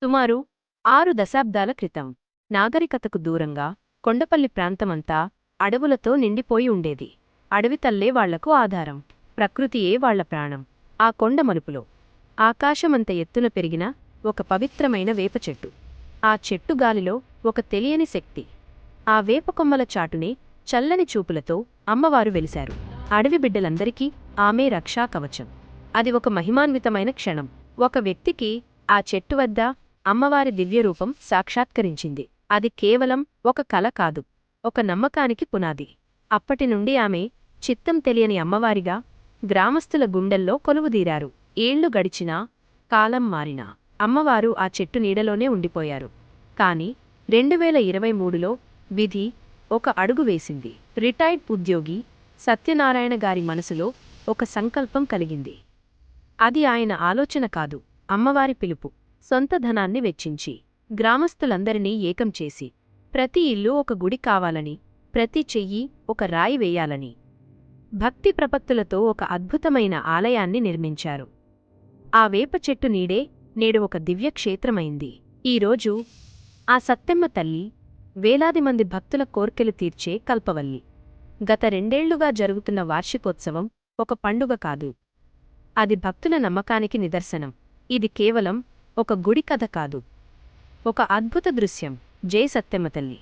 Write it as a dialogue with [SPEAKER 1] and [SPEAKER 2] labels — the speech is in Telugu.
[SPEAKER 1] సుమారు 6 దశాబ్దాల క్రితం నాగరికతకు దూరంగా కొండపల్లి ప్రాంతమంతా అడవులతో నిండిపోయి ఉండేది. అడవితల్లే వాళ్లకు ఆధారం, ప్రకృతియే వాళ్ల ప్రాణం. ఆ కొండ మలుపులో ఆకాశమంత ఎత్తున పెరిగిన ఒక పవిత్రమైన వేప చెట్టు. ఆ చెట్టు గాలిలో ఒక తెలియని శక్తి. ఆ వేపకొమ్మల చాటునే చల్లని చూపులతో అమ్మవారు వెలిశారు. అడవి బిడ్డలందరికీ ఆమె రక్షా కవచం. అది ఒక మహిమాన్వితమైన క్షణం. ఒక వ్యక్తికి ఆ చెట్టు వద్ద అమ్మవారి దివ్యరూపం సాక్షాత్కరించింది. అది కేవలం ఒక కల కాదు, ఒక నమ్మకానికి పునాది. అప్పటినుండి ఆమె చిత్తం తెలియని అమ్మవారిగా గ్రామస్తుల గుండెల్లో కొలువుదీరారు. ఏళ్లు గడిచినా, కాలం మారినా అమ్మవారు ఆ చెట్టు నీడలోనే ఉండిపోయారు. కాని 2023లో విధి ఒక అడుగు వేసింది. రిటైర్డ్ ఉద్యోగి సత్యనారాయణ గారి మనసులో ఒక సంకల్పం కలిగింది. అది ఆయన ఆలోచన కాదు, అమ్మవారి పిలుపు. సొంత ధనాన్ని వెచ్చించి గ్రామస్తులందరినీ ఏకం చేసి ప్రతి ఇల్లు ఒక గుడి కావాలని, ప్రతి చెయ్యి ఒక రాయి వేయాలని భక్తి ప్రపత్తులతో ఒక అద్భుతమైన ఆలయాన్ని నిర్మించారు. ఆ వేప చెట్టు నీడే నేడు ఒక దివ్యక్షేత్రమైంది. ఈరోజు ఆ సత్తెమ్మ తల్లి వేలాది మంది భక్తుల కోర్కెలు తీర్చే కల్పవల్లి. గత 2 ఏళ్లుగా జరుగుతున్న వార్షికోత్సవం ఒక పండుగ కాదు, అది భక్తుల నమ్మకానికి నిదర్శనం. ఇది కేవలం ఒక గుడి కథ కాదు, ఒక అద్భుత దృశ్యం. జై సత్తెమ్మ తల్లి.